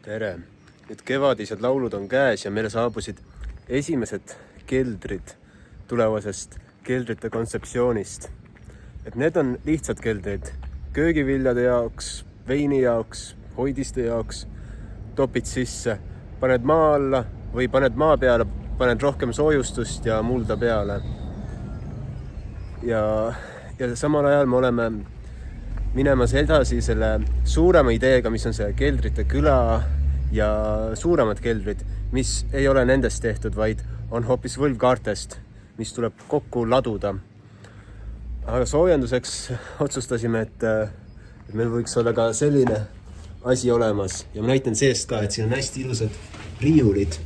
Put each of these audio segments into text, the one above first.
Tere! Nüüd kevadised laulud on käes ja meile saabusid esimesed keldrid tulevasest keldrite kontseptsioonist. Et need on lihtsad keldrid köögiviljade jaoks, veini jaoks, hoidiste jaoks. Topid sisse, paned maa alla või paned maa peale, paned rohkem soojustust ja mulda peale. Ja samal ajal me oleme minemas edasi selle suurema ideega, mis on see keldrite küla ja suuremad keldrid, mis ei ole nendest tehtud, vaid on hoopis võlvkaartest, mis tuleb kokku laduda. Aga soojenduseks otsustasime, et meil võiks olla ka selline asi olemas. Ja ma näitan seest ka, et siin on hästi ilusad riiulid.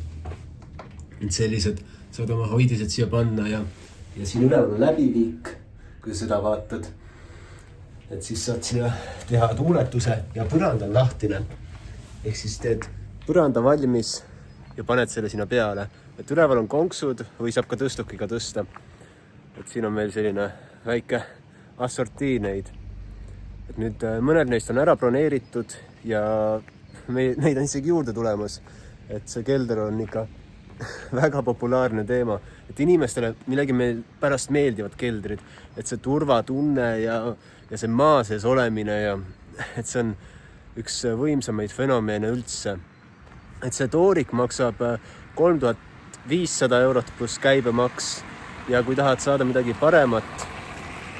Sellised saad oma hoidised siia panna ja siin üleval on läbiviik, kui seda vaatad. Et siis saad sinna teha tuuletuse ja põrand on lahtine. Ehk siis teed põranda valmis ja paned selle sinna peale. Et üleval on konksud või saab ka tõstukiga tõsta. Et siin on meil selline väike assortii neid. Et nüüd mõned neist on ära broneeritud ja neid on isegi juurde tulemas. Et see kelder on ikka väga populaarne teema. Et inimestele millegi meil pärast meeldivad keldrid. Et see turvatunne ja see maa sees olemine ja et see on üks võimsamaid fenomene üldse. Et see toorik maksab 3500 eurot pluss käibemaks ja kui tahad saada midagi paremat,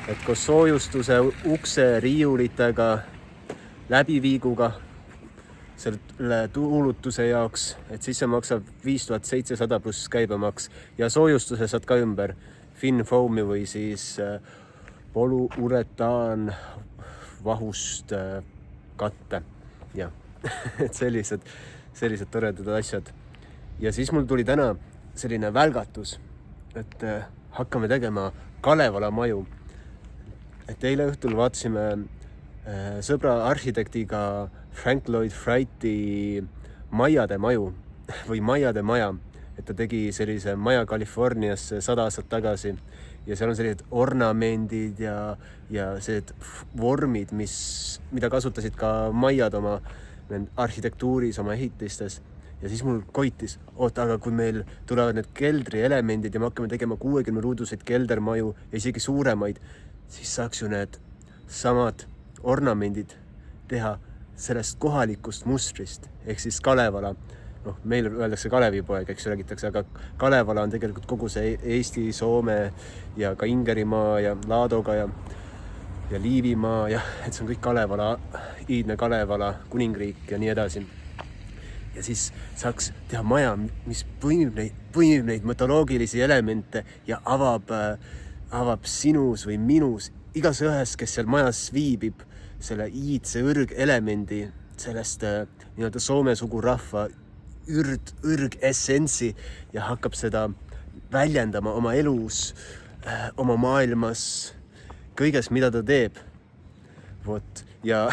et koos soojustuse, ukse, riiulitega, läbiviiguga selle tuulutuse jaoks, et siis see maksab 5700 pluss käibemaks ja soojustuse saad ka ümber Finfoami või siis polüuretaan vahust katte. Ja, et sellised toredad asjad. Ja siis mul tuli täna selline välgatus, et hakkame tegema Kalevala maju. Et eile õhtul vaatasime sõbra arhitektiga Frank Lloyd Wrighti Maiade maju või Maiade maja. Et ta tegi sellise maja Californias 100 aastat tagasi. Ja seal on sellised ornamendid ja sellised vormid, mida kasutasid ka maiad oma arhitektuuris, oma ehitistes. Ja siis mul koitis, aga kui meil tulevad need keldri elemendid ja me hakkame tegema 60 ruuduseid keldermaju ja isegi suuremaid, siis saaks ju need samad ornamendid teha sellest kohalikust mustrist, ehk siis Kalevala. Meil öeldakse Kalevipoeg, eks räägitakse, aga Kalevala on tegelikult kogu see Eesti, Soome ja ka Ingerimaa ja Laadoga ja Liivimaa ja et see on kõik Kalevala, iidne Kalevala, kuningriik ja nii edasi. Ja siis saaks teha maja, mis põimib neid mütoloogilisi elemente ja avab sinus või minus igas ühes, kes seal majas viibib selle iidse ürgelemendi, sellest nii-öelda Soome sugurahva ürgessentsi ja hakkab seda väljendama oma elus, oma maailmas, kõiges, mida ta teeb. Vot. Ja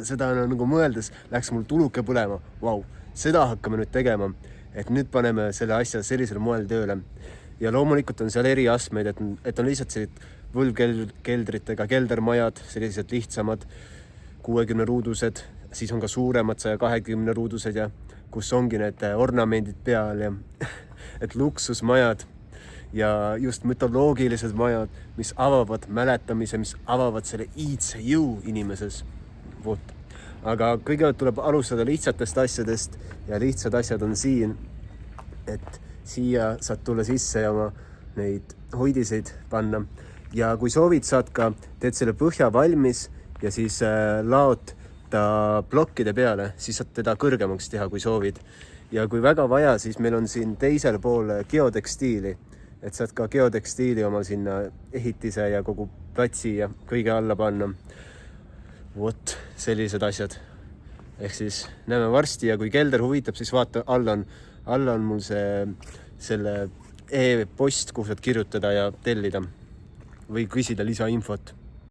seda nagu mõeldes läks mul tuluke põlema. Vau, seda hakkame nüüd tegema, et nüüd paneme selle asja sellisel moel tööle. Ja loomulikult on seal eri astmeid, et on lihtsalt sellised võlvkeldritega keldermajad, sellised lihtsamad 60 ruudused, siis on ka suuremad 120 ruudused ja kus ongi need ornamendid peal ja et luksusmajad ja just mütoloogilised majad, mis avavad mäletamise, mis avavad selle iidse jõu inimeses. Vot. Aga kõigepealt tuleb alustada lihtsatest asjadest ja lihtsad asjad on siin, et siia saad tulla sisse ja oma neid hoidiseid panna. Ja kui soovid, teed selle põhja valmis ja siis laot ta plokkide peale, siis saad teda kõrgemaks teha, kui soovid. Ja kui väga vaja, siis meil on siin teisel pool geotekstiili, et saad ka geotekstiili oma sinna ehitise ja kogu platsi ja kõige alla panna. Vot, sellised asjad. Ehk siis näeme varsti ja kui kelder huvitab, siis vaata, alla on mul selle e-post, kuhu saad kirjutada ja tellida või küsida lisainfot.